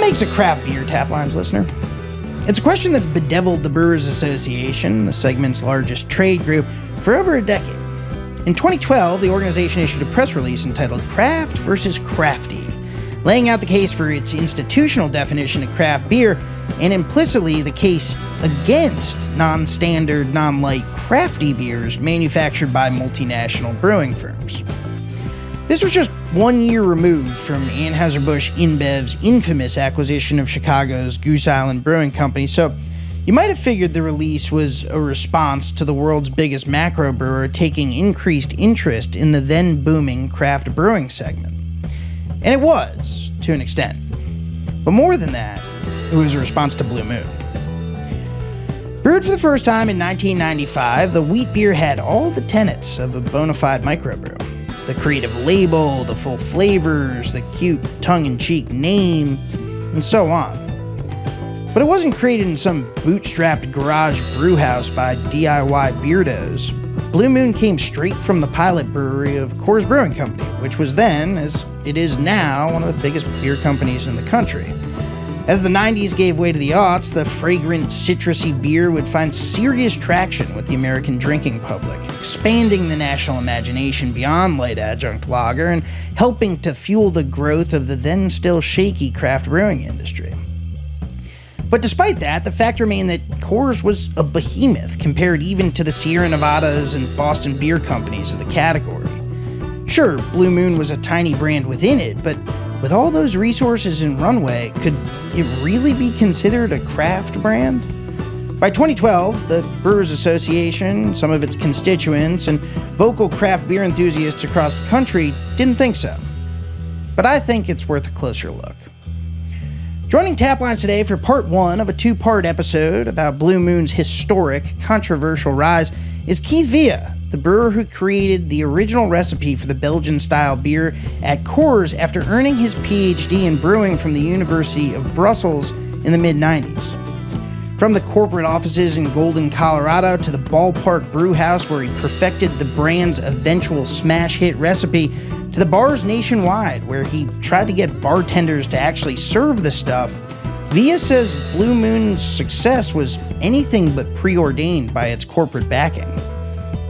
makes a craft beer, Taplines listener? It's a question that's bedeviled the Brewers Association, the segment's largest trade group, for over a decade. In 2012, the organization issued a press release entitled Craft versus Crafty, laying out the case for its institutional definition of craft beer and implicitly the case against non-standard, non-light crafty beers manufactured by multinational brewing firms. This was just 1 year removed from Anheuser-Busch InBev's infamous acquisition of Chicago's Goose Island Brewing Company, so you might have figured the release was a response to the world's biggest macro brewer taking increased interest in the then booming craft brewing segment. And it was, to an extent. But more than that, it was a response to Blue Moon. Brewed for the first time in 1995, the wheat beer had all the tenets of a bona fide microbrew. The creative label, the full flavors, the cute tongue-in-cheek name, and so on. But it wasn't created in some bootstrapped garage brewhouse by DIY beardos. Blue Moon came straight from the pilot brewery of Coors Brewing Company, which was then, as it is now, one of the biggest beer companies in the country. As the 90s gave way to the aughts, the fragrant, citrusy beer would find serious traction with the American drinking public, expanding the national imagination beyond light adjunct lager and helping to fuel the growth of the then still shaky craft brewing industry. But despite that, the fact remained that Coors was a behemoth compared even to the Sierra Nevadas and Boston beer companies of the category. Sure, Blue Moon was a tiny brand within it, but with all those resources and runway, could it really be considered a craft brand? By 2012, the Brewers Association, some of its constituents, and vocal craft beer enthusiasts across the country didn't think so. But I think it's worth a closer look. Joining Taplines today for part one of a two-part episode about Blue Moon's historic, controversial rise is Keith Villa, the brewer who created the original recipe for the Belgian-style beer at Coors after earning his PhD in brewing from the University of Brussels in the mid-90s. From the corporate offices in Golden, Colorado, to the ballpark brew house where he perfected the brand's eventual smash hit recipe, to the bars nationwide where he tried to get bartenders to actually serve the stuff, Villa says Blue Moon's success was anything but preordained by its corporate backing.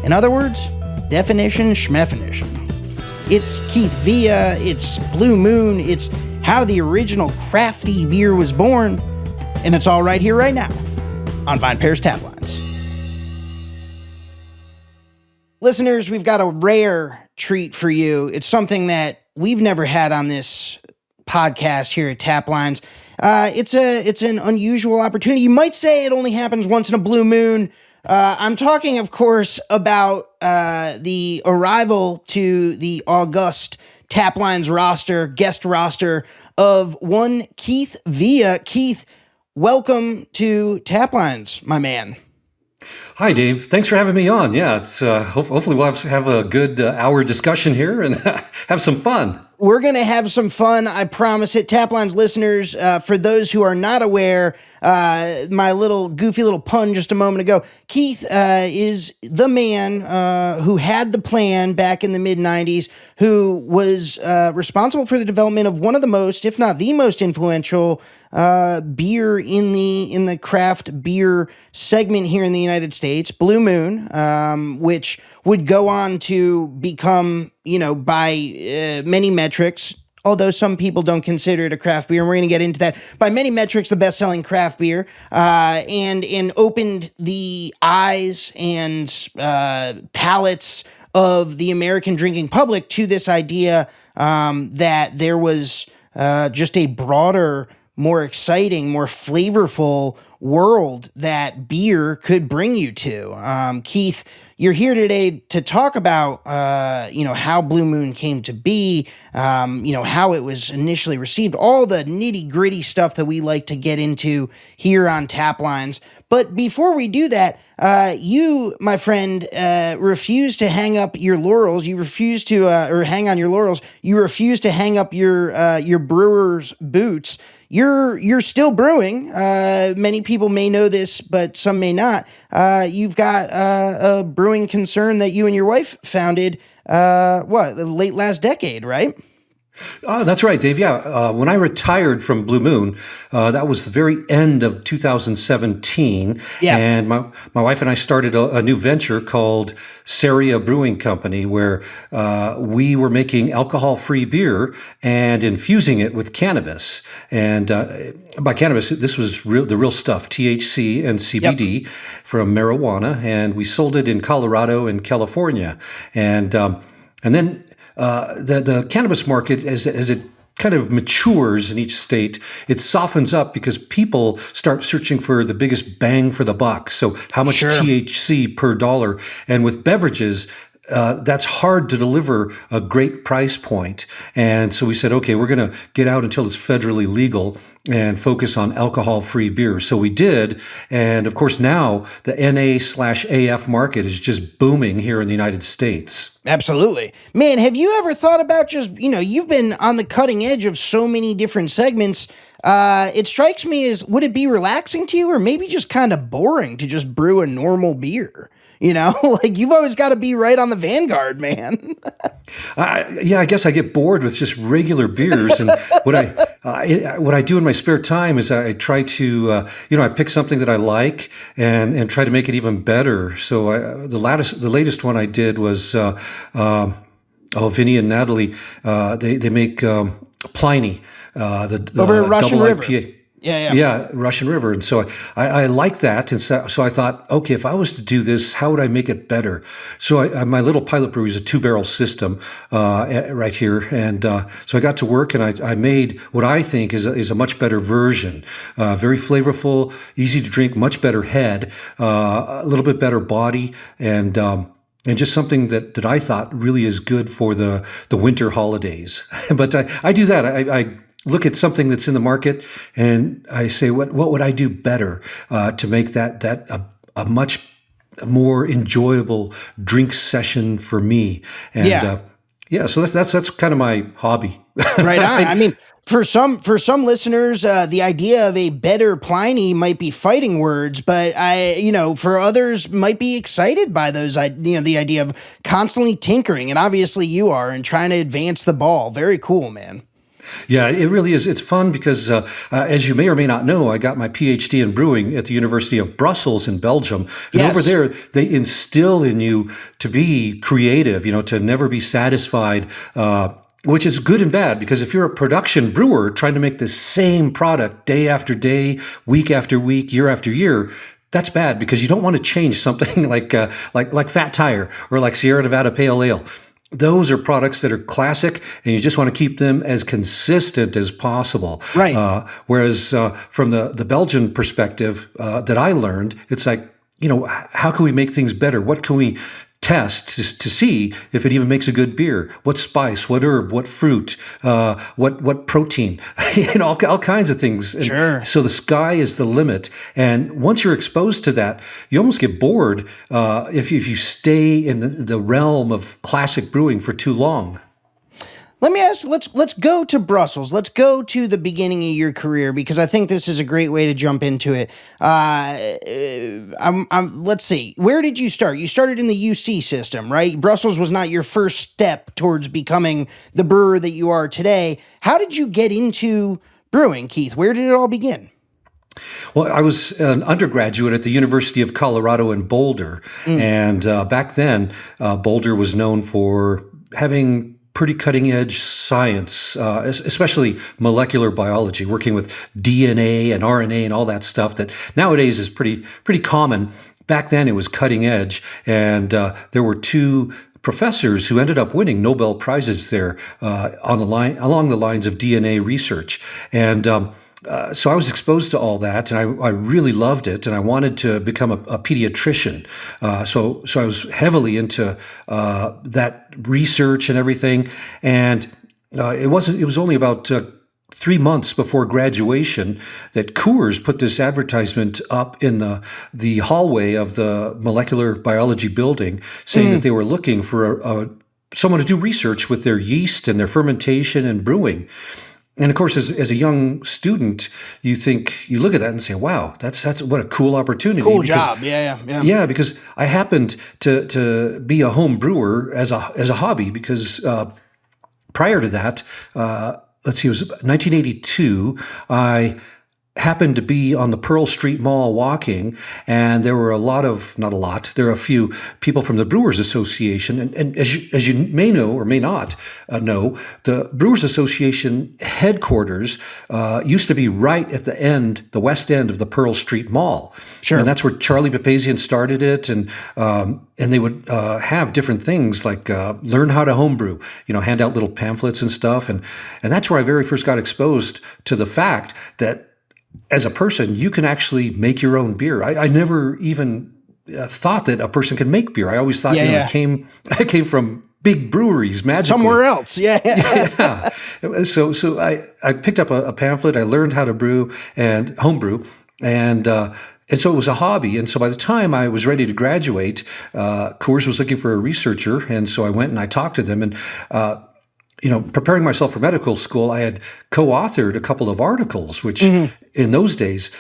In other words, definition schmefinition. It's Keith Villa, it's Blue Moon, it's how the original crafty beer was born, and it's all right here, right now, on Vine Pair's Taplines. Listeners, we've got a rare treat for you. It's something that we've never had on this podcast here at Taplines. It's an unusual opportunity. You might say it only happens once in a blue moon. I'm talking, of course, about the arrival to the august Taplines roster, guest roster of one Keith Villa. Keith, welcome to Taplines, my man. Hi, Dave. Thanks for having me on. Yeah, it's hopefully we'll have a good hour discussion here and have some fun. We're going to have some fun, I promise it. Taplines listeners, for those who are not aware, my little goofy little pun just a moment ago, Keith is the man who had the plan back in the mid-90s, who was responsible for the development of one of the most, if not the most influential beer in the craft beer segment here in the United States, Blue Moon, which would go on to become, by many metrics, although some people don't consider it a craft beer, and we're going to get into that, by many metrics, the best-selling craft beer, and opened the eyes and palates of the American drinking public to this idea that there was just a broader, more exciting, more flavorful world that beer could bring you to. Keith, you're here today to talk about, how Blue Moon came to be, how it was initially received, all the nitty-gritty stuff that we like to get into here on Taplines. But before we do that, you, my friend, refuse to hang up your laurels. You refuse to, or hang on your laurels. You refuse to hang up your brewer's boots. You're still brewing. Many people may know this, but some may not. You've got a brewing concern that you and your wife founded, late last decade, right? That's right, Dave. Yeah. When I retired from Blue Moon, that was the very end of 2017. Yeah, And my wife and I started a new venture called Saria Brewing Company, where we were making alcohol-free beer and infusing it with cannabis. And by cannabis, this was the real stuff, THC and yep, CBD from marijuana. And we sold it in Colorado and California. And then the cannabis market, as it kind of matures in each state, it softens up because people start searching for the biggest bang for the buck. So how much sure. THC per dollar? And with beverages, that's hard to deliver a great price point. And so we said, okay, we're going to get out until it's federally legal and focus on alcohol-free beer. So we did. And of course, now the NA/AF market is just booming here in the United States. Absolutely. Man, have you ever thought about just, you've been on the cutting edge of so many different segments. It strikes me as, would it be relaxing to you or maybe just kind of boring to just brew a normal beer? Like you've always got to be right on the vanguard, man. Yeah, I guess I get bored with just regular beers, and what I do in my spare time is I try to I pick something that I like and try to make it even better. So the latest one I did was Vinny and Natalie, they make Pliny, the Over at Russian double River. IPA. Yeah. Yeah, Russian River. And so I like that. And so I thought, okay, if I was to do this, how would I make it better? So my little pilot brewery is a 2-barrel system right here. And so I got to work and I made what I think is a much better version. Very flavorful, easy to drink, much better head, a little bit better body, and just something that I thought really is good for the winter holidays. But I do that. I look at something that's in the market and I say, what would I do better to make that a much more enjoyable drink session for me? And so that's kind of my hobby. Right on. I mean, for some listeners, the idea of a better Pliny might be fighting words, but for others might be excited by those, the idea of constantly tinkering. And obviously you are, and trying to advance the ball. Very cool, man. Yeah, it really is. It's fun because, as you may or may not know, I got my PhD in brewing at the University of Brussels in Belgium. And over there, they instill in you to be creative, to never be satisfied, which is good and bad, because if you're a production brewer trying to make the same product day after day, week after week, year after year, that's bad because you don't want to change something like Fat Tire or like Sierra Nevada Pale Ale. Those are products that are classic, and you just want to keep them as consistent as possible. Right. Whereas from the Belgian perspective that I learned, it's like, how can we make things better? What can we test to see if it even makes a good beer? What spice, what herb, what fruit, what protein, all kinds of things. And sure. So the sky is the limit. And once you're exposed to that, you almost get bored if you stay in the realm of classic brewing for too long. Let me ask, let's go to Brussels. Let's go to the beginning of your career, because I think this is a great way to jump into it. Let's see. Where did you start? You started in the UC system, right? Brussels was not your first step towards becoming the brewer that you are today. How did you get into brewing, Keith? Where did it all begin? Well, I was an undergraduate at the University of Colorado in Boulder. And back then, Boulder was known for having pretty cutting-edge science, especially molecular biology, working with DNA and RNA and all that stuff that nowadays is pretty common. Back then, it was cutting edge, and there were 2 professors who ended up winning Nobel Prizes there along the lines of DNA research. And so I was exposed to all that, and I really loved it, and I wanted to become a pediatrician. So I was heavily into that research and everything. And it was only about 3 months before graduation that Coors put this advertisement up in the hallway of the molecular biology building, saying that they were looking for someone to do research with their yeast and their fermentation and brewing. And of course, as a young student, you look at that and say, "Wow, that's what a cool opportunity! Cool job, yeah. Yeah, because I happened to be a home brewer as a hobby because prior to that, let's see, it was 1982. I happened to be on the Pearl Street Mall walking, and there were there were a few people from the Brewers Association. And as you may know or may not know, the Brewers Association headquarters used to be right at the west end of the Pearl Street Mall. Sure. And that's where Charlie Papazian started it. And they would have different things like learn how to homebrew, hand out little pamphlets and stuff. And that's where I very first got exposed to the fact that as a person, you can actually make your own beer. I never even thought that a person could make beer. I always thought I came from big breweries magically. Somewhere else. Yeah. So I picked up a pamphlet. I learned how to brew and homebrew, and so it was a hobby. And so by the time I was ready to graduate, Coors was looking for a researcher, and so I went and I talked to them. And preparing myself for medical school, I had co-authored a couple of articles, which in those days,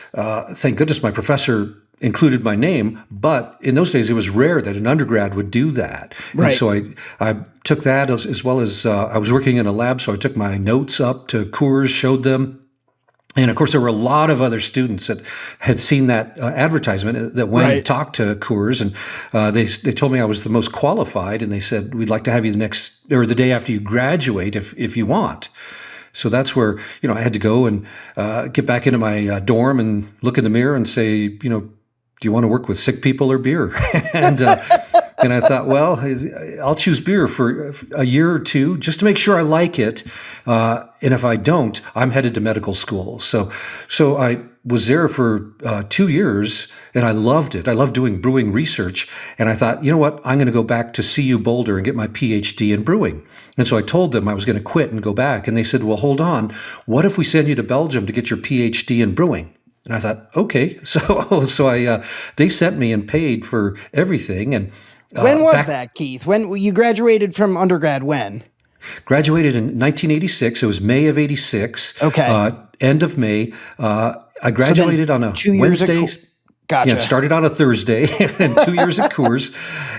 thank goodness my professor included my name, but in those days it was rare that an undergrad would do that. Right. And so I took that as well as I was working in a lab, so I took my notes up to Coors, showed them. And of course, there were a lot of other students that had seen that advertisement that went and talked to Coors, and they told me I was the most qualified, and they said, "We'd like to have you the day after you graduate, if you want." So that's where I had to go and get back into my dorm and look in the mirror and say, do you want to work with sick people or beer? And I thought, well, I'll choose beer for a year or two just to make sure I like it. And if I don't, I'm headed to medical school. So I was there for 2 years, and I loved it. I loved doing brewing research. And I thought, you know what? I'm going to go back to CU Boulder and get my PhD in brewing. And so I told them I was going to quit and go back. And they said, well, hold on. What if we send you to Belgium to get your PhD in brewing? And I thought, okay. So they sent me and paid for everything. And when was that, Keith? When you graduated from undergrad? When? Graduated in 1986. It was May of 86. Okay. End of May. I graduated on a 2 years Wednesday. Gotcha. Yeah, started on a Thursday and 2 years at Coors,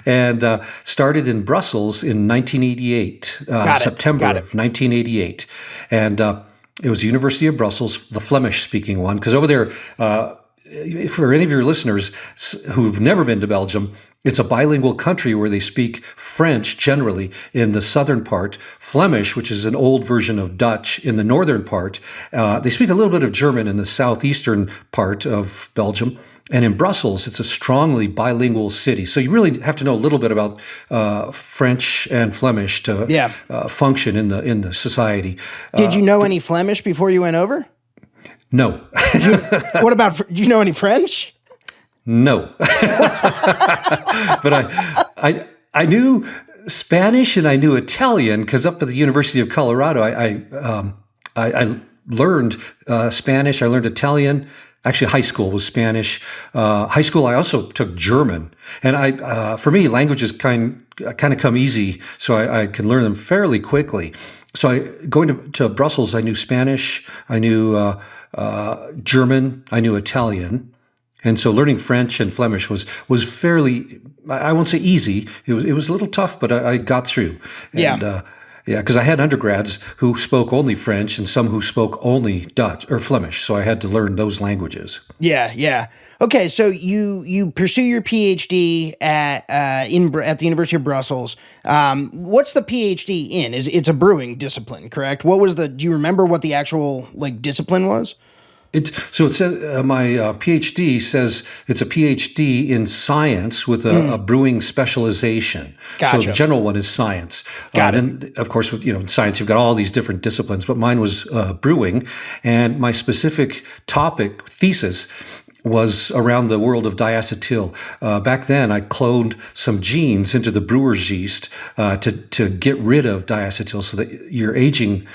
and started in Brussels in 1988, September of 1988. And it was the University of Brussels, the Flemish-speaking one, because over there, for any of your listeners who've never been to Belgium, it's a bilingual country where they speak French generally in the southern part, Flemish, which is an old version of Dutch, in the northern part. They speak a little bit of German in the southeastern part of Belgium. And in Brussels, it's a strongly bilingual city. So you really have to know a little bit about French and Flemish to function in the society. Did you know any Flemish before you went over? No. Do you know any French? No. But I knew Spanish and I knew Italian because up at the University of Colorado, I learned Spanish. I learned Italian. Actually, high school was Spanish. High school, I also took German. And for me, languages kind of come easy, so I can learn them fairly quickly. So going to Brussels, I knew Spanish, I knew German, I knew Italian. And so learning French and Flemish was fairly, I won't say easy. It was a little tough, but I got through. And, because I had undergrads who spoke only French and some who spoke only Dutch or Flemish, so I had to learn those languages. Yeah. Okay, so you pursue your PhD at the University of Brussels. What's the PhD in? It's a brewing discipline, correct? Do you remember what the actual discipline was? It says my PhD says it's a PhD in science with a brewing specialization. Gotcha. So the general one is science. And of course, in science you've got all these different disciplines, but mine was brewing, and my specific topic thesis was around the world of diacetyl. Back then, I cloned some genes into the brewer's yeast to get rid of diacetyl, so that your aging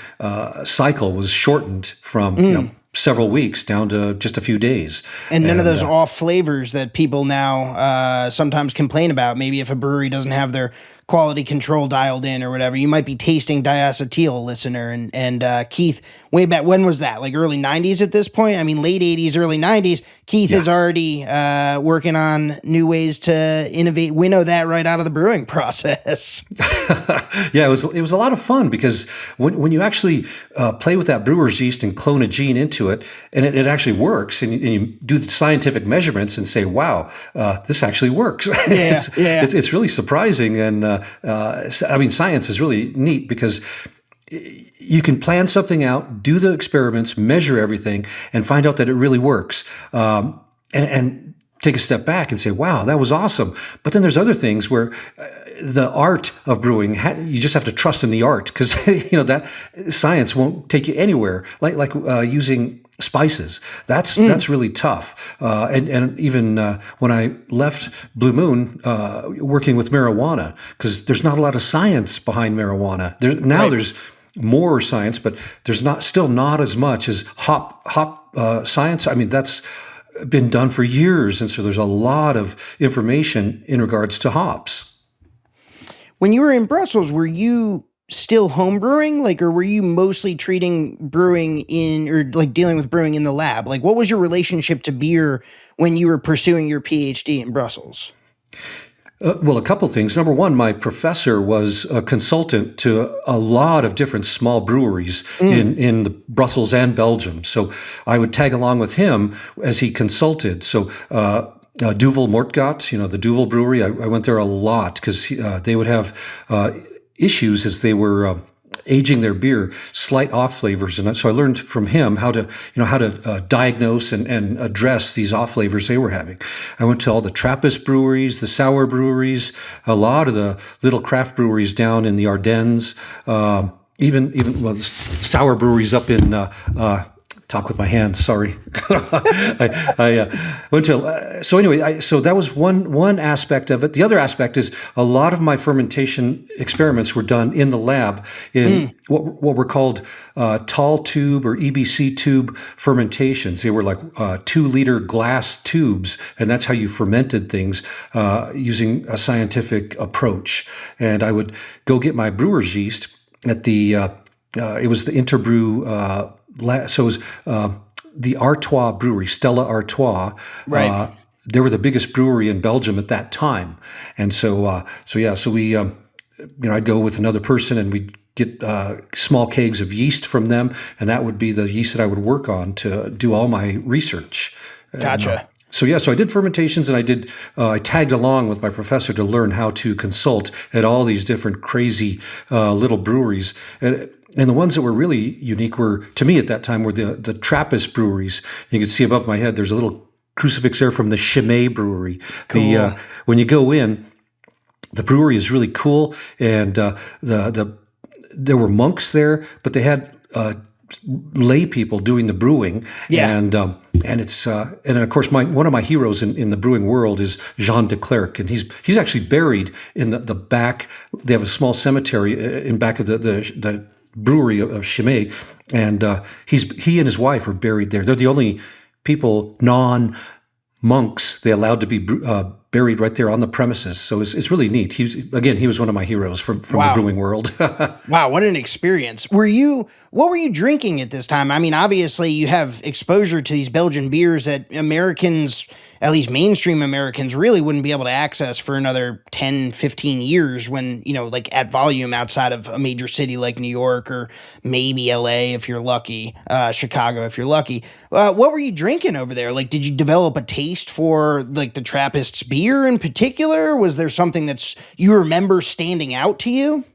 cycle was shortened from several weeks down to just a few days. And none of those off flavors that people now sometimes complain about. Maybe if a brewery doesn't have their quality control dialed in or whatever, you might be tasting diacetyl, listener. And Keith, way back, when was that? Like early 90s at this point? I mean, late 80s, early 90s. Keith is already working on new ways to innovate, winnow that right out of the brewing process. Yeah, it was a lot of fun because when you actually play with that brewer's yeast and clone a gene into it, and it actually works, and you do the scientific measurements and say, wow, this actually works. It's really surprising. And I mean, science is really neat because you can plan something out, do the experiments, measure everything, and find out that it really works. And take a step back and say, wow, that was awesome. But then there's other things where the art of brewing, you just have to trust in the art because that science won't take you anywhere. Like using spices, that's really tough. And even when I left Blue Moon, working with marijuana, because there's not a lot of science behind marijuana. There's more science, but there's still not as much as hop science. I mean, that's been done for years, and so there's a lot of information in regards to hops. When you were in Brussels, were you still home brewing, or were you mostly treating brewing dealing with brewing in the lab? Like, what was your relationship to beer when you were pursuing your PhD in Brussels? Well, a couple things. Number one, my professor was a consultant to a lot of different small breweries in Brussels and Belgium. So I would tag along with him as he consulted. So Duvel Mortgat, the Duvel Brewery, I went there a lot because they would have issues as they were aging their beer, slight off flavors, and so I learned from him how to diagnose and address these off flavors they were having. I went to all the Trappist breweries, the sour breweries, a lot of the little craft breweries down in the Ardennes, even sour breweries up in. Talk with my hands. Sorry, I went to. So anyway, so that was one aspect of it. The other aspect is a lot of my fermentation experiments were done in the lab in what were called tall tube or EBC tube fermentations. They were like 2-liter glass tubes, and that's how you fermented things using a scientific approach. And I would go get my brewer's yeast at the. It was the Interbrew. So it was the Artois Brewery, Stella Artois. Right. They were the biggest brewery in Belgium at that time, and so we, I'd go with another person, and we'd get small kegs of yeast from them, and that would be the yeast that I would work on to do all my research. Gotcha. So I did fermentations, and I tagged along with my professor to learn how to consult at all these different crazy little breweries. And the ones that were really unique were, to me at that time, were the Trappist breweries. You can see above my head, there's a little crucifix there from the Chimay Brewery. Cool. When you go in, the brewery is really cool, and there were monks there, but they had lay people doing the brewing. Yeah. And it's and of course one of my heroes in the brewing world is Jean de Clercq, and he's actually buried in the back. They have a small cemetery in back of the brewery of Chimay, and he and his wife are buried there. They're the only people, non-monks, they allowed to be buried right there on the premises. So it's really neat. He was one of my heroes from the brewing world. Wow, what an experience. What were you drinking at this time? I mean, obviously you have exposure to these Belgian beers that Americans, at least mainstream Americans, really wouldn't be able to access for another 10, 15 years when, at volume outside of a major city like New York or maybe LA if you're lucky, Chicago if you're lucky. What were you drinking over there? Did you develop a taste for the Trappists beer in particular? Was there something you remember standing out to you?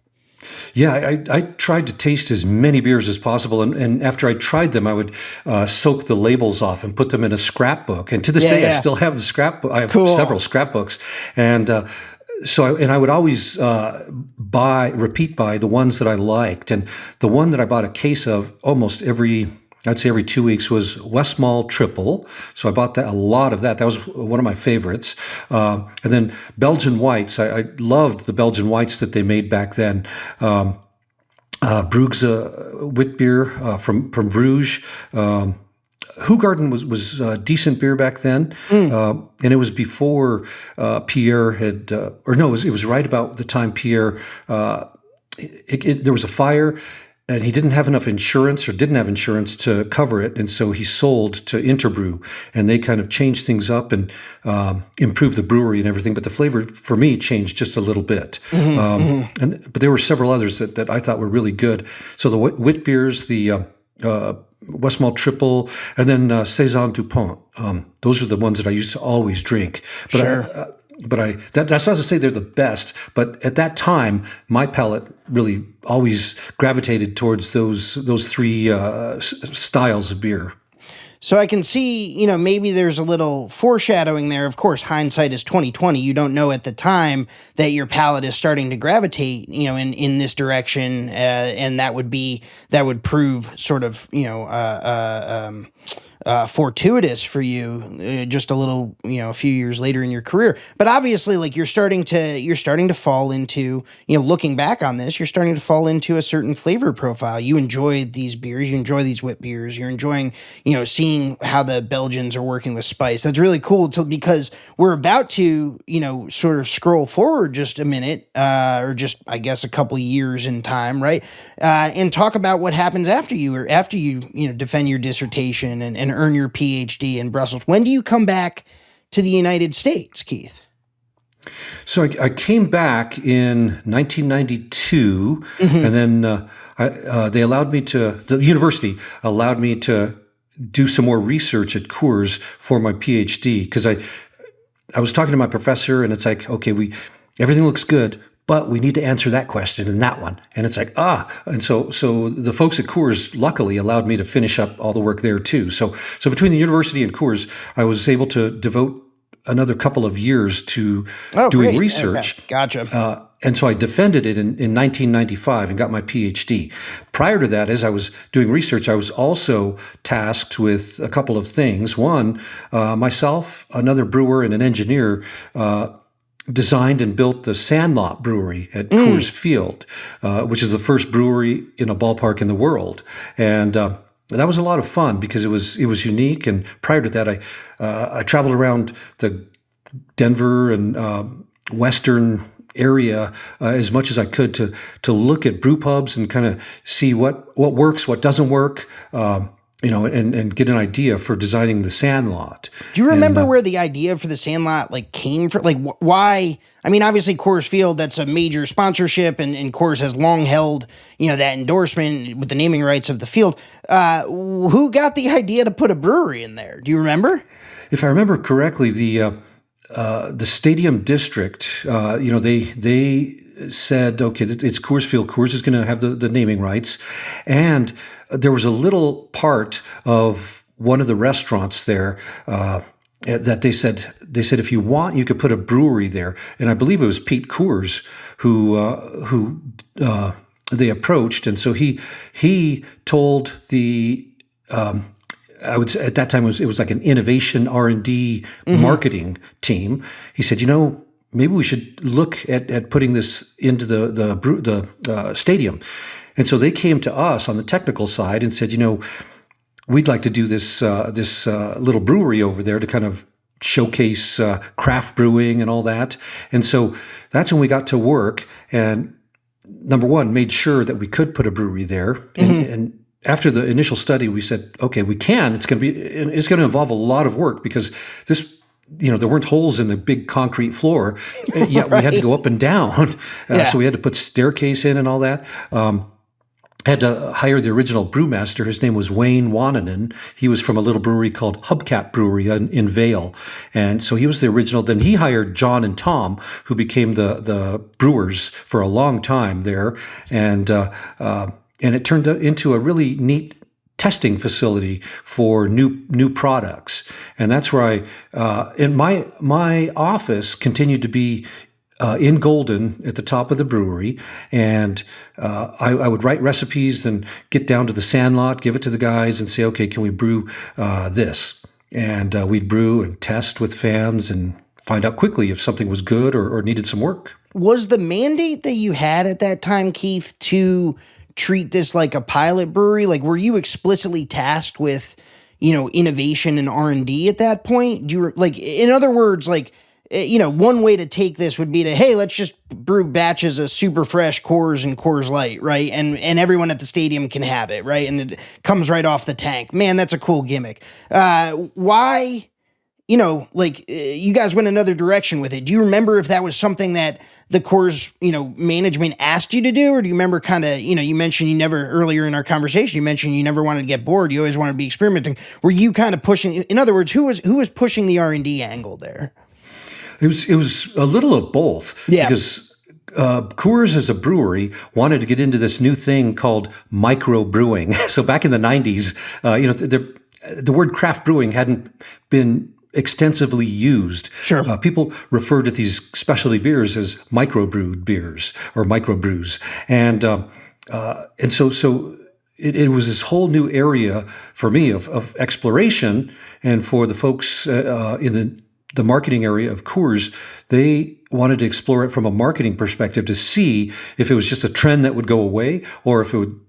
Yeah, I tried to taste as many beers as possible, and after I tried them, I would soak the labels off and put them in a scrapbook. And to this day, I still have the scrapbook. I have several scrapbooks, and I would always repeat buy the ones that I liked. And the one that I bought a case of almost every 2 weeks was Westmalle Triple. So I bought a lot of that. That was one of my favorites. And then Belgian whites. I loved the Belgian whites that they made back then. Brugge wit beer from Bruges. Hoegaarden was decent beer back then, and it was before Pierre had, or no, it was right about the time Pierre. There was a fire, and he didn't have enough insurance, or didn't have insurance to cover it, and so he sold to Interbrew, and they kind of changed things up and improved the brewery and everything. But the flavor for me changed just a little bit. But there were several others that I thought were really good. So the wit beers, the Westmalle Triple, and then Saison Dupont. Those are the ones that I used to always drink. But Sure. That's not to say they're the best, but at that time, my palate really always gravitated towards those three styles of beer. So I can see, maybe there's a little foreshadowing there. Of course, hindsight is 2020. You don't know at the time that your palate is starting to gravitate, in this direction, and that would prove sort of, fortuitous for you, just a little, a few years later in your career. But obviously, like you're starting to fall into, looking back on this, you're starting to fall into a certain flavor profile. You enjoy these beers, you enjoy these wit beers, you're enjoying, seeing how the Belgians are working with spice. That's really cool because we're about to, sort of scroll forward just a minute, or just, I guess, a couple years in time, right? And talk about what happens after you defend your dissertation and earn your PhD in Brussels. When do you come back to the United States, Keith? So I came back in 1992, and then the university allowed me to do some more research at Coors for my PhD, because I was talking to my professor, and it's like, okay, everything looks good, but we need to answer that question and that one. And it's like, and so the folks at Coors luckily allowed me to finish up all the work there too. So between the university and Coors, I was able to devote another couple of years to doing great. research. Okay. Gotcha. And so I defended it in 1995 and got my PhD. Prior to that, as I was doing research, I was also tasked with a couple of things. One, myself, another brewer, and an engineer designed and built the Sandlot Brewery at Coors Field, which is the first brewery in a ballpark in the world. And that was a lot of fun because it was unique. And prior to that, I traveled around the Denver and Western area as much as I could to look at brew pubs and kind of see what works, what doesn't work, and get an idea for designing the Sandlot. Do you remember where the idea for the Sandlot came from? Why? I mean, obviously Coors Field, that's a major sponsorship, and Coors has long held, that endorsement with the naming rights of the field. Who got the idea to put a brewery in there? Do you remember? If I remember correctly, the stadium district, they said, okay, it's Coors Field. Coors is going to have the naming rights, and there was a little part of one of the restaurants there that they said if you want, you could put a brewery there. And I believe it was Pete Coors who they approached, and so he told the I would say at that time it was like an innovation R&D marketing team. He said, maybe we should look at putting this into the stadium. And so they came to us on the technical side and said, we'd like to do this little brewery over there to kind of showcase craft brewing and all that. And so that's when we got to work, and number one, made sure that we could put a brewery there. And after the initial study, we said, okay, we can. It's going to involve a lot of work because this, there weren't holes in the big concrete floor, yet we had to go up and down. So we had to put staircase in and all that. Had to hire the original brewmaster. His name was Wayne Wananen. He was from a little brewery called Hubcap Brewery in Vail. And so he was the original. Then he hired John and Tom, who became the brewers for a long time there. And it turned into a really neat testing facility for new products. And that's where and my office continued to be in Golden at the top of the brewery, and I would write recipes and get down to the Sandlot, give it to the guys, and say, okay, can we brew this? And we'd brew and test with fans and find out quickly if something was good or needed some work. Was the mandate that you had at that time, Keith, to treat this like a pilot brewery? Were you explicitly tasked with, innovation and R&D at that point? Do you like, in other words, like, one way to take this would be to, hey, let's just brew batches of super fresh Coors and Coors Light, right? And everyone at the stadium can have it, right? And it comes right off the tank. Man, that's a cool gimmick. Why, you guys went another direction with it? Do you remember if that was something that the Coors, management asked you to do? Or do you remember kind of, you mentioned you never, earlier in our conversation, you mentioned you never wanted to get bored. You always wanted to be experimenting. Were you kind of pushing, in other words, who was pushing the R&D angle there? It was a little of both. Yeah. Because Coors as a brewery wanted to get into this new thing called micro brewing. So back in the 90s, the word craft brewing hadn't been extensively used. Sure. People referred to these specialty beers as microbrewed beers or microbrews. And so it was this whole new area for me of exploration, and for the folks in the marketing area of Coors, they wanted to explore it from a marketing perspective to see if it was just a trend that would go away, or if it would,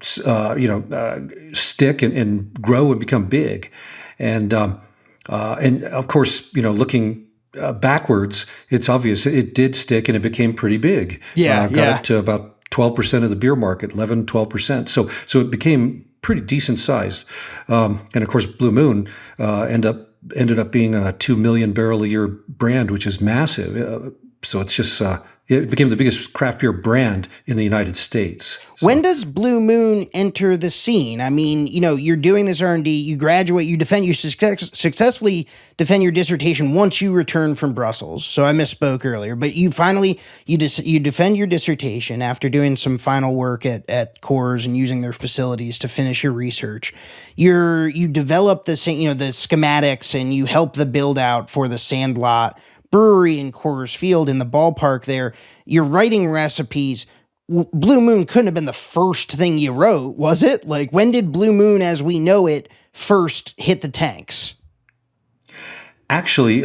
stick and grow and become big. And of course, looking backwards, it's obvious it did stick and it became pretty big. Got up to about 12% of the beer market, 11, 12%. So it became pretty decent sized. And of course, Blue Moon ended up being a 2 million barrel a year brand, which is massive. So it's just, it became the biggest craft beer brand in the United States. So. When does Blue Moon enter the scene? I mean, you're doing this R&D, you graduate, you successfully defend your dissertation once you return from Brussels. So I misspoke earlier, but you finally, you defend your dissertation after doing some final work at Coors and using their facilities to finish your research. You develop the schematics, and you help the build out for the Sandlot Brewery in Coors Field in the ballpark there. You're writing recipes. Blue Moon couldn't have been the first thing you wrote, was it? Like, when did Blue Moon as we know it first hit the tanks? Actually,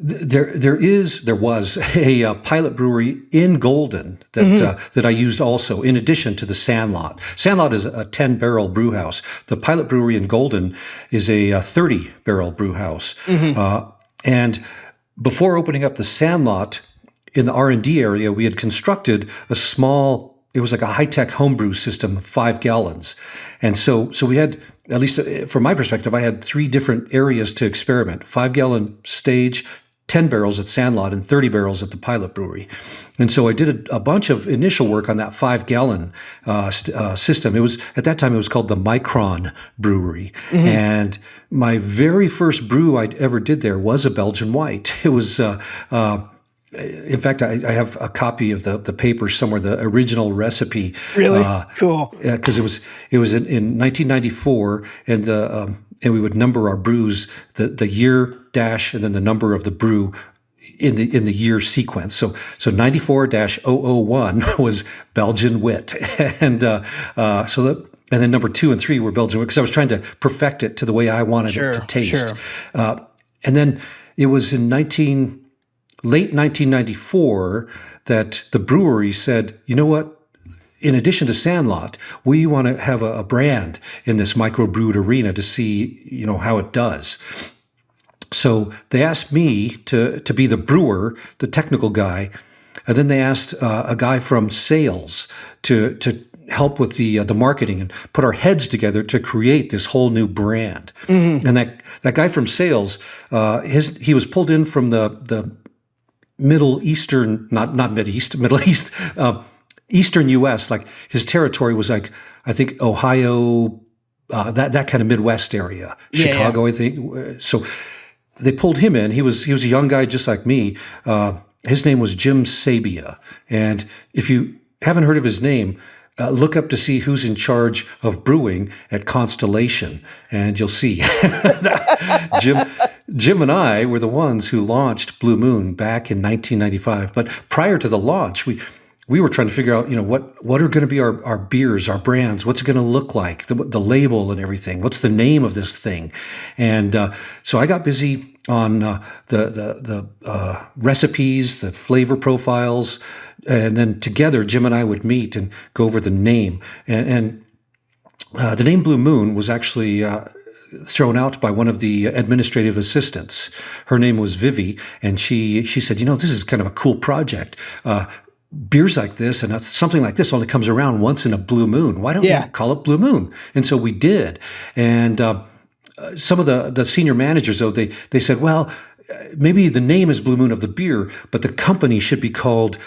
there was a pilot brewery in Golden that I used also, in addition to the Sandlot. Sandlot is a 10-barrel brew house. The pilot brewery in Golden is a 30-barrel brew house. And before opening up the Sandlot in the R&D area, we had constructed a small, it was like a high-tech homebrew system, 5 gallons. And so we had, at least from my perspective, I had 3 different areas to experiment: 5-gallon stage, 10 barrels at Sandlot, and 30 barrels at the pilot brewery. And so I did a bunch of initial work on that 5-gallon system. It was, at that time, it was called the Micron Brewery. And my very first brew I ever did there was a Belgian white. It was, in fact, I have a copy of the paper somewhere, the original recipe. Really? Cool. Because it was in 1994, and we would number our brews, the year dash and then the number of the brew in the year sequence. So 94-001 was Belgian wit, and and then number 2 and 3 were Belgian wit, because I was trying to perfect it to the way I wanted it to taste. Sure. And then it was in late 1994 that the brewery said, you know what? In addition to Sandlot, we want to have a brand in this microbrewed arena to see, how it does. So they asked me to be the brewer, the technical guy, and then they asked a guy from sales to help with the marketing and put our heads together to create this whole new brand. And that guy from sales, he was pulled in from the Middle East, Eastern U.S. Like, his territory was like, I think, Ohio, that kind of Midwest area, Chicago, I think. So they pulled him in. He was a young guy just like me. His name was Jim Sabia. And if you haven't heard of his name, look up to see who's in charge of brewing at Constellation, and you'll see. Jim and I were the ones who launched Blue Moon back in 1995. But prior to the launch, we were trying to figure out, what are going to be our beers, our brands, what's it going to look like, the label and everything, what's the name of this thing. And so I got busy on the recipes, the flavor profiles, and then together Jim and I would meet and go over the name. And the name Blue Moon was actually thrown out by one of the administrative assistants. Her name was Vivi, and she said, this is kind of a cool project. Beers like this and something like this only comes around once in a blue moon. Why don't we call it Blue Moon? And so we did. And some of the senior managers, though, they said, well, maybe the name is Blue Moon of the beer, but the company should be called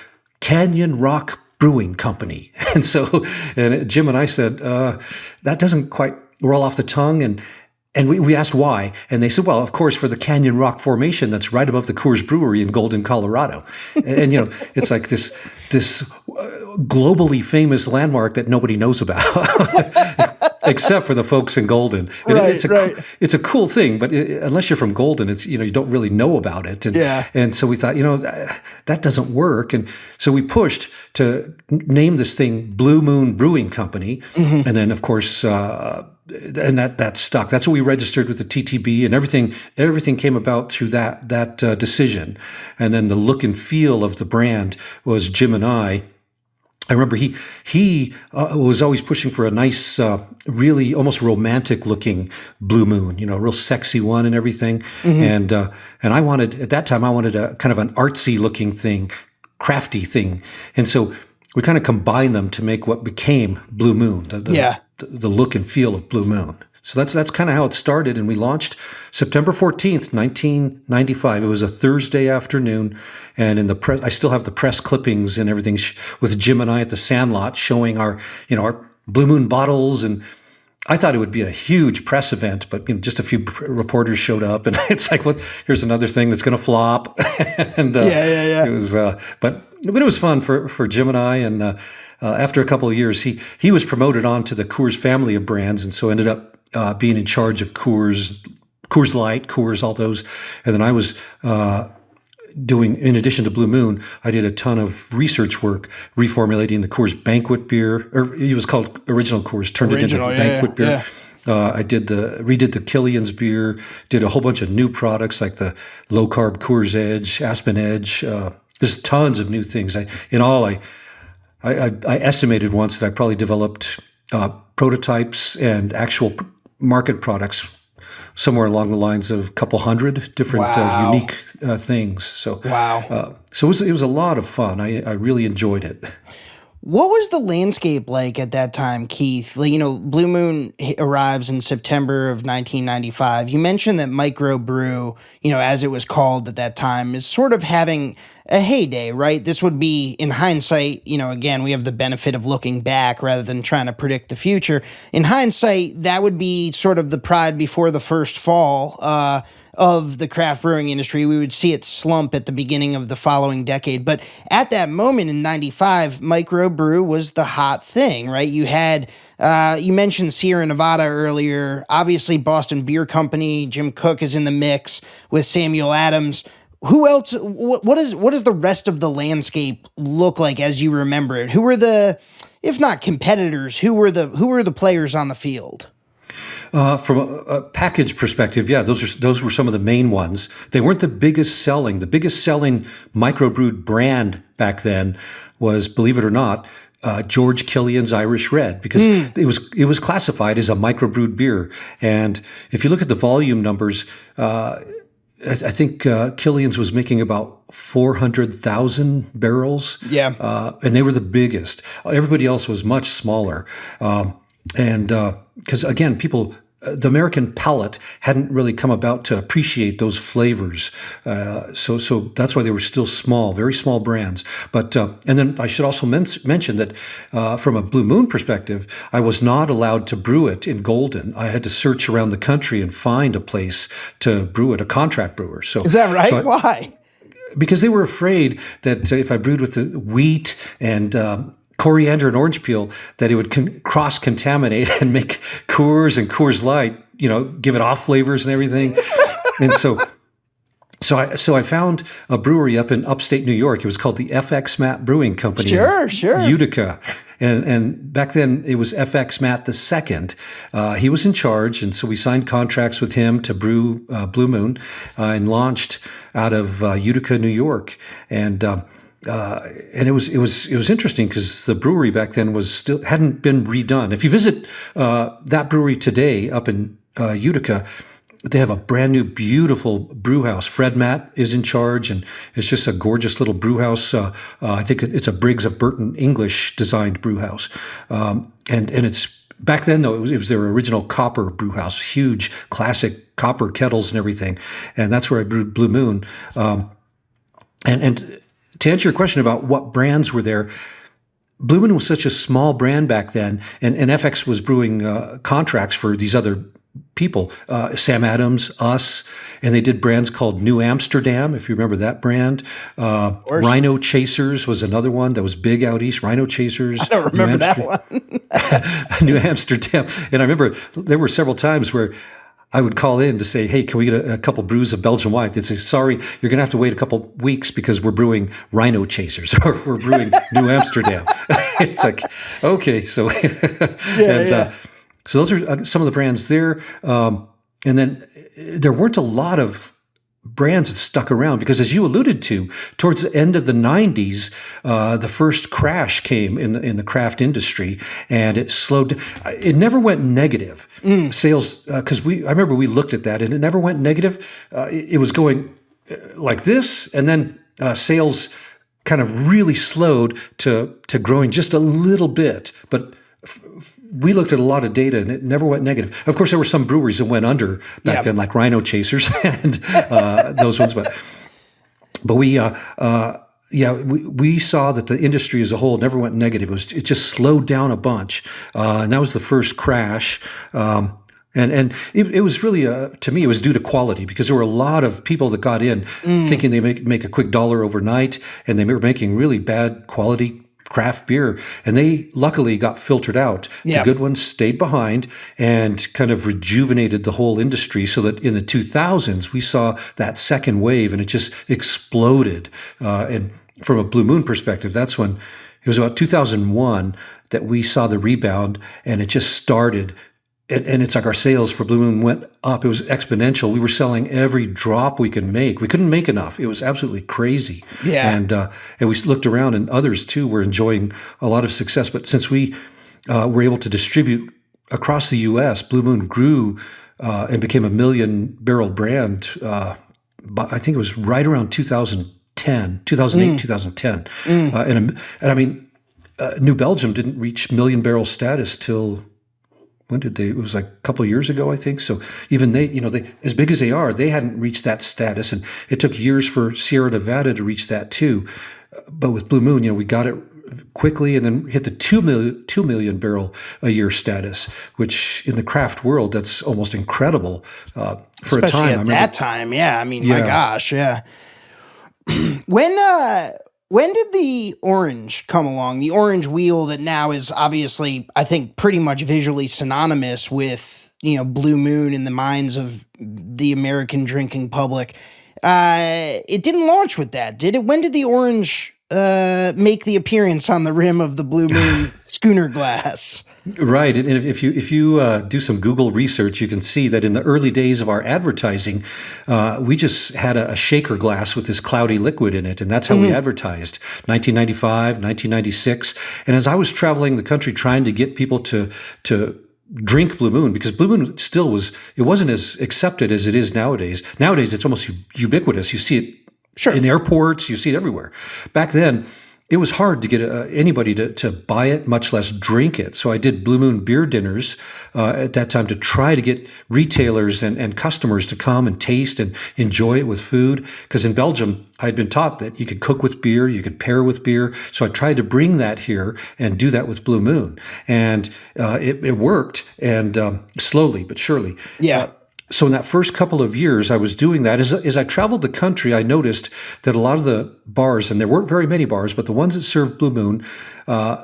Canyon Rock Brewing Company. And so, and Jim and I said, that doesn't quite roll off the tongue. And we asked why. And they said, well, of course, for the Canyon Rock Formation that's right above the Coors Brewery in Golden, Colorado. And it's like this globally famous landmark that nobody knows about. Except for the folks in Golden. And it's a cool thing, but unless you're from Golden, it's you don't really know about it. And so we thought, that doesn't work. And so we pushed to name this thing Blue Moon Brewing Company. Mm-hmm. And then, of course, and that stuck. That's what we registered with the TTB, and everything came about through that decision. And then the look and feel of the brand was Jim and I remember he was always pushing for a nice, really almost romantic looking Blue Moon, a real sexy one and everything. Mm-hmm. And I wanted at that time a kind of an artsy looking thing, crafty thing, and so we kind of combined them to make what became Blue Moon. The look and feel of Blue Moon. So that's kind of how it started, and we launched September 14th, 1995. It was a Thursday afternoon, and in the press, I still have the press clippings and everything with Jim and I at the Sandlot showing our Blue Moon bottles, and I thought it would be a huge press event, but just a few reporters showed up, and it's like, here's another thing that's going to flop. And it was, but it was fun for Jim and I, and after a couple of years, he was promoted on to the Coors family of brands, and so ended up being in charge of Coors Light, Coors, all those. And then I was doing, in addition to Blue Moon, I did a ton of research work reformulating the Coors Banquet beer, or it was called Original Coors, turned it into Banquet beer. Yeah. I redid the Killian's beer, did a whole bunch of new products like the low carb Coors Edge, Aspen Edge. There's tons of new things. I estimated once that I probably developed prototypes and actual market products somewhere along the lines of a couple hundred different unique things. So so it was a lot of fun. I really enjoyed it. What was the landscape like at that time, Keith? Blue Moon arrives in September of 1995. You mentioned that microbrew, as it was called at that time, is sort of having a heyday, right? This would be, in hindsight, again, we have the benefit of looking back rather than trying to predict the future. In hindsight, that would be sort of the pride before the first fall of the craft brewing industry. We would see it slump at the beginning of the following decade. But at that moment in 95, microbrew was the hot thing, right? You had, you mentioned Sierra Nevada earlier. Obviously, Boston Beer Company, Jim Koch is in the mix with Samuel Adams. Who else? What does the rest of the landscape look like as you remember it? Who were the, if not competitors, who were the players on the field? From a package perspective, those were some of the main ones. They weren't the biggest selling. The biggest selling microbrewed brand back then was, believe it or not, George Killian's Irish Red, because it was classified as a microbrewed beer. And if you look at the volume numbers, I think Killian's was making about 400,000 barrels. Yeah. And they were the biggest. Everybody else was much smaller. And because, again, the American palate hadn't really come about to appreciate those flavors. So that's why they were still small, very small brands. But and then I should also mention that from a Blue Moon perspective, I was not allowed to brew it in Golden. I had to search around the country and find a place to brew it, a contract brewer. So is that right? Why? Because they were afraid that if I brewed with the wheat and coriander and orange peel, that it would cross-contaminate and make Coors and Coors Light, give it off flavors and everything. And so I found a brewery up in upstate New York. It was called the FX Matt Brewing Company. Sure. Utica. And back then it was FX Matt II. He was in charge, and so we signed contracts with him to brew Blue Moon and launched out of Utica, New York. And it was interesting because the brewery back then hadn't been redone. If you visit that brewery today up in Utica, they have a brand new, beautiful brew house. Fred Matt is in charge, and it's just a gorgeous little brew house. I think it's a Briggs of Burton English designed brew house. And it's back then, though, it was their original copper brew house, huge classic copper kettles and everything. And that's where I brewed Blue Moon. And to answer your question about what brands were there, Blue Moon was such a small brand back then, and FX was brewing contracts for these other people, Sam Adams, us, and they did brands called New Amsterdam, if you remember that brand. Rhino Chasers was another one that was big out east. Rhino Chasers. I don't remember that one. New Amsterdam. And I remember there were several times where I would call in to say, hey, can we get a couple brews of Belgian white? They'd say, sorry, you're going to have to wait a couple weeks because we're brewing Rhino Chasers or we're brewing New Amsterdam. It's like, okay. So, so those are some of the brands there. And then there weren't a lot of brands that stuck around because, as you alluded to, towards the end of the 90s, the first crash came in the craft industry, and it slowed. It never went negative. Sales, because I remember we looked at that, and it never went negative. It was going like this, and then sales kind of really slowed to growing just a little bit, but. We looked at a lot of data and it never went negative. Of course, there were some breweries that went under back then, like Rhino Chasers and those ones. But we saw that the industry as a whole never went negative. It just slowed down a bunch, and that was the first crash. And it was really, to me, it was due to quality because there were a lot of people that got in thinking they make a quick dollar overnight, and they were making really bad quality craft beer, and they luckily got filtered out. The good ones stayed behind and kind of rejuvenated the whole industry so that in the 2000s, we saw that second wave and it just exploded. And from a Blue Moon perspective, that's when it was about 2001 that we saw the rebound and it just started. And it's like our sales for Blue Moon went up. It was exponential. We were selling every drop we could make. We couldn't make enough. It was absolutely crazy. Yeah. And we looked around, and others too were enjoying a lot of success. But since we were able to distribute across the U.S., Blue Moon grew and became a 1 million barrel brand. But I think it was right around 2008, 2010. And I mean, New Belgium didn't reach 1 million barrel status till. When did they? It was like a couple of years ago, I think. So even they, as big as they are, they hadn't reached that status, and it took years for Sierra Nevada to reach that too. But with Blue Moon, we got it quickly, and then hit the 2 million barrel a year status, which in the craft world, that's almost incredible for especially a time. At that time, yeah. I mean, my gosh, yeah. When did the orange come along? The orange wheel that now is obviously, I think, pretty much visually synonymous with, Blue Moon in the minds of the American drinking public. It didn't launch with that, did it? When did the orange make the appearance on the rim of the Blue Moon schooner glass? Right, and if you do some Google research, you can see that in the early days of our advertising, we just had a shaker glass with this cloudy liquid in it, and that's how we advertised. 1995, 1996, and as I was traveling the country trying to get people to drink Blue Moon, because Blue Moon still wasn't as accepted as it is nowadays. Nowadays, it's almost ubiquitous. You see it in airports, you see it everywhere. Back then, it was hard to get anybody to buy it, much less drink it. So I did Blue Moon beer dinners at that time to try to get retailers and customers to come and taste and enjoy it with food. Because in Belgium, I had been taught that you could cook with beer, you could pair with beer. So I tried to bring that here and do that with Blue Moon. And it worked, and slowly but surely. Yeah. So in that first couple of years, I was doing that. As I traveled the country, I noticed that a lot of the bars, and there weren't very many bars, but the ones that served Blue Moon,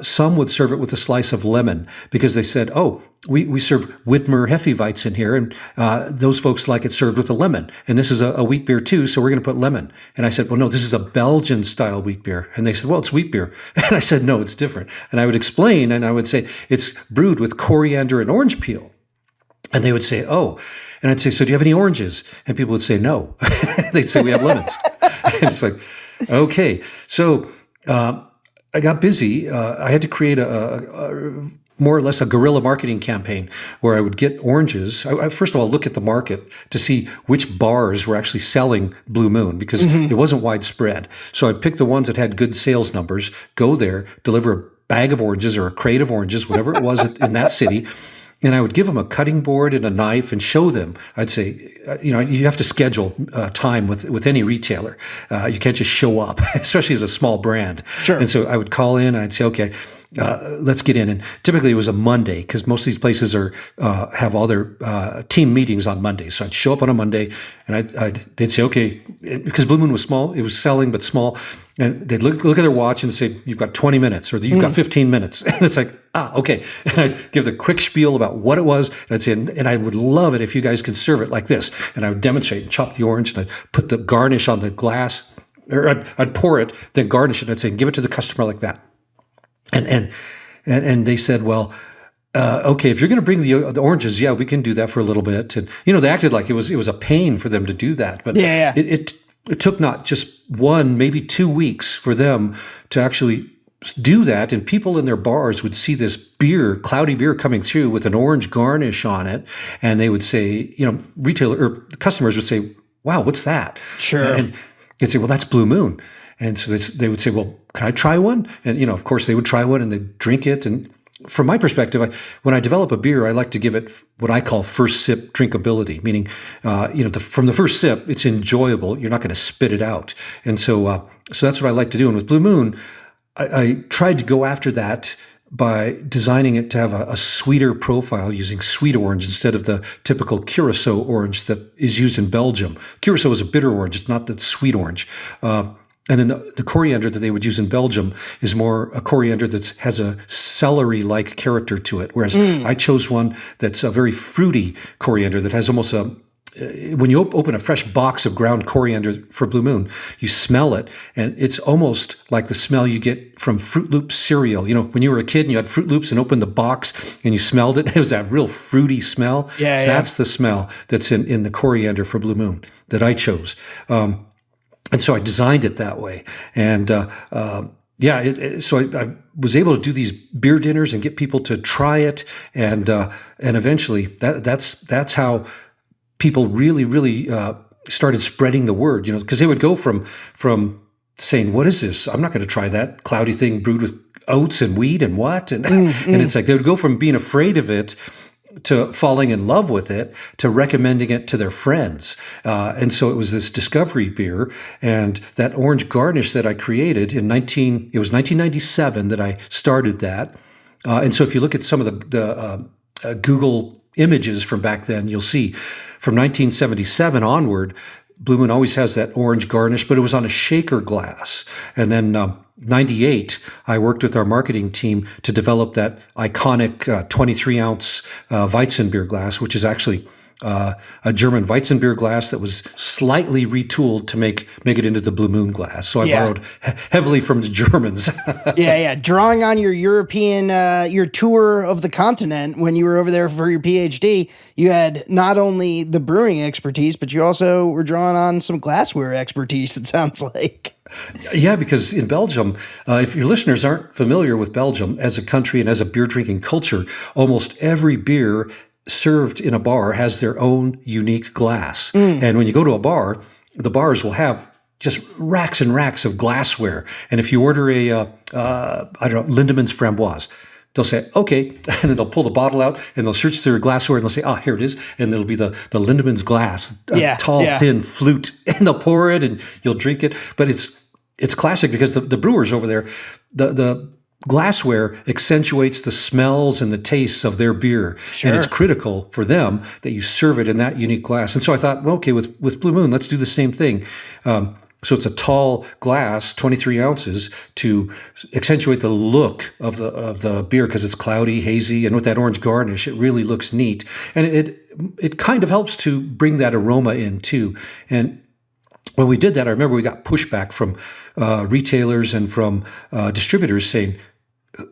some would serve it with a slice of lemon because they said, oh, we serve Widmer Hefeweizen in here, and those folks like it served with a lemon. And this is a wheat beer too, so we're going to put lemon. And I said, well, no, this is a Belgian-style wheat beer. And they said, well, it's wheat beer. And I said, no, it's different. And I would explain, and I would say, it's brewed with coriander and orange peel. And they would say, oh. And I'd say, so do you have any oranges? And people would say, no. They'd say, we have lemons. And it's like, okay. So I got busy. I had to create more or less a guerrilla marketing campaign where I would get oranges. I first of all, look at the market to see which bars were actually selling Blue Moon because it wasn't widespread. So I'd pick the ones that had good sales numbers, go there, deliver a bag of oranges or a crate of oranges, whatever it was in that city. And I would give them a cutting board and a knife and show them. I'd say, you have to schedule time with any retailer. You can't just show up, especially as a small brand. Sure. And so I would call in. I'd say, okay, let's get in. And typically it was a Monday because most of these places have all their team meetings on Mondays. So I'd show up on a Monday and they'd say, okay, because Blue Moon was small, it was selling but small. And they'd look at their watch and say, you've got 20 minutes or you've got 15 minutes. And it's like, okay. And I'd give the quick spiel about what it was. And I'd say, and I would love it if you guys could serve it like this. And I would demonstrate and chop the orange and I'd put the garnish on the glass, or I'd pour it, then garnish it. And I'd say, give it to the customer like that. And they said, well, okay, if you're going to bring the oranges, yeah, we can do that for a little bit. And, they acted like it was a pain for them to do that. But it took not just 1, maybe 2 weeks for them to actually do that. And people in their bars would see this beer, cloudy beer coming through with an orange garnish on it. And they would say, retailer or customers would say, wow, what's that? Sure. And they'd say, well, that's Blue Moon. And so they would say, well, can I try one? And, of course they would try one and they'd drink it. And from my perspective, when I develop a beer, I like to give it what I call first sip drinkability, meaning, from the first sip, it's enjoyable. You're not going to spit it out. And so that's what I like to do. And with Blue Moon, I tried to go after that by designing it to have a sweeter profile using sweet orange instead of the typical Curacao orange that is used in Belgium. Curacao is a bitter orange. It's not that sweet orange. And then the coriander that they would use in Belgium is more a coriander that has a celery-like character to it, whereas I chose one that's a very fruity coriander that has almost when you open a fresh box of ground coriander for Blue Moon, you smell it, and it's almost like the smell you get from Fruit Loops cereal. When you were a kid and you had Fruit Loops and opened the box and you smelled it, it was that real fruity smell. Yeah. That's the smell that's in the coriander for Blue Moon that I chose. And so I designed it that way. And so I was able to do these beer dinners and get people to try it. And eventually that's how people really, really started spreading the word, because they would go from saying, what is this? I'm not going to try that cloudy thing brewed with oats and wheat and what? And, and it's like they would go from being afraid of it to falling in love with it, to recommending it to their friends. And so it was this discovery beer. And that orange garnish that I created it was 1997 that I started that. And so if you look at some of the Google images from back then, you'll see from 1977 onward, Blue Moon always has that orange garnish, but it was on a shaker glass. And then 98, I worked with our marketing team to develop that iconic 23-ounce Weizenbier glass, which is actually a German Weizenbier glass that was slightly retooled to make it into the Blue Moon glass. So I borrowed heavily from the Germans. Yeah. Drawing on your European, your tour of the continent when you were over there for your PhD, you had not only the brewing expertise, but you also were drawing on some glassware expertise, it sounds like. Yeah, because in Belgium, if your listeners aren't familiar with Belgium as a country and as a beer drinking culture, almost every beer served in a bar has their own unique glass. And when you go to a bar, the bars will have just racks and racks of glassware. And if you order Lindemann's Framboise, they'll say, okay, and then they'll pull the bottle out and they'll search through their glassware and they'll say, here it is. And it'll be the Lindemann's glass, tall, thin flute, and they'll pour it and you'll drink it. But it's classic because the brewers over there, the glassware accentuates the smells and the tastes of their beer. Sure. And it's critical for them that you serve it in that unique glass. And so I thought, well, okay, with Blue Moon, let's do the same thing. So it's a tall glass, 23 ounces, to accentuate the look of the beer because it's cloudy, hazy, and with that orange garnish, it really looks neat. And it kind of helps to bring that aroma in too. And when we did that, I remember we got pushback from retailers and from distributors saying,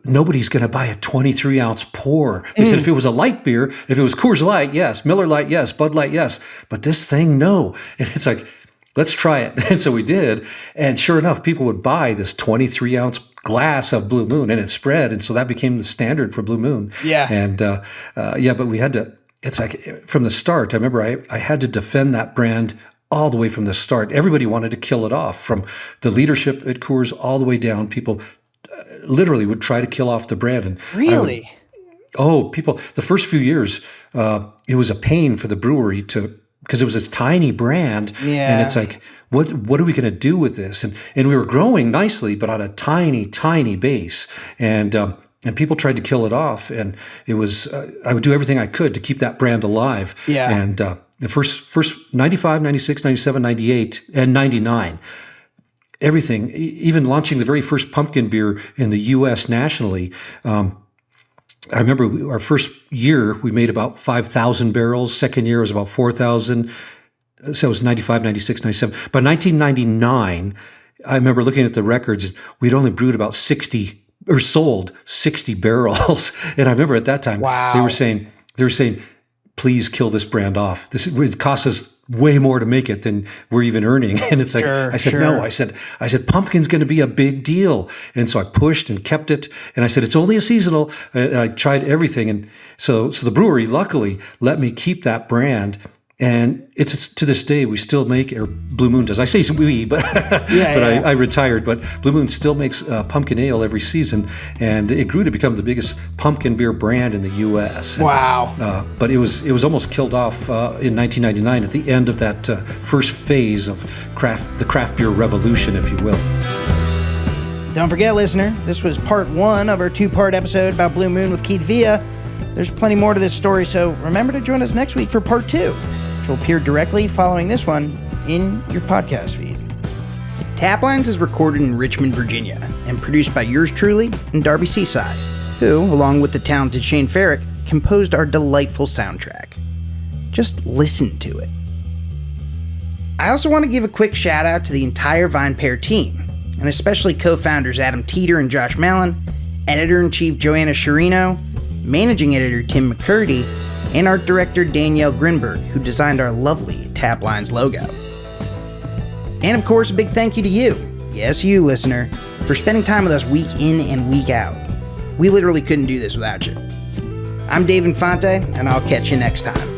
nobody's going to buy a 23-ounce pour. They said if it was a light beer, if it was Coors Light, yes. Miller Lite, yes. Bud Light, yes. But this thing, no. And it's like, let's try it. And so we did. And sure enough, people would buy this 23-ounce glass of Blue Moon, and it spread, and so that became the standard for Blue Moon. Yeah. And but we had to. It's like from the start. I remember I had to defend that brand all the way from the start. Everybody wanted to kill it off, from the leadership at Coors all the way down. People literally would try to kill off the brand. And Really? People. The first few years, it was a pain for the brewery because it was this tiny brand, and it's like, what are we going to do with this? And we were growing nicely, but on a tiny base, and people tried to kill it off, and it was I would do everything I could to keep that brand alive. Yeah. And the first 95, 96, 97, 98, and 99, everything, even launching the very first pumpkin beer in the U.S. nationally. I remember our first year, we made about 5,000 barrels. Second year was about 4,000. So it was 95, 96, 97. By 1999, I remember looking at the records, we'd only brewed about 60 or sold 60 barrels. And I remember at that time, they were saying, please kill this brand off. It costs us way more to make it than we're even earning. And it's like, no, I said, pumpkin's going to be a big deal. And so I pushed and kept it. And I said, it's only a seasonal. And I tried everything. And so the brewery luckily let me keep that brand. And it's to this day, we still make, or Blue Moon does. I say we, but I retired. But Blue Moon still makes pumpkin ale every season, and it grew to become the biggest pumpkin beer brand in the U.S. Wow! But it was almost killed off in 1999 at the end of that first phase of the craft beer revolution, if you will. Don't forget, listener, this was part 1 of our 2-part episode about Blue Moon with Keith Villa. There's plenty more to this story, so remember to join us next week for part 2. Will appear directly following this one in your podcast feed. Taplines is recorded in Richmond, Virginia, and produced by yours truly and Darby Seaside, who, along with the talented Shane Farrick, composed our delightful soundtrack. Just listen to it. I also want to give a quick shout out to the entire VinePair team, and especially co-founders Adam Teeter and Josh Mallon, editor-in-chief Joanna Sciarrino, managing editor Tim McCurdy, and art director Danielle Grinberg, who designed our lovely Taplines logo. And of course, a big thank you to you, yes you listener, for spending time with us week in and week out. We literally couldn't do this without you. I'm Dave Infante, and I'll catch you next time.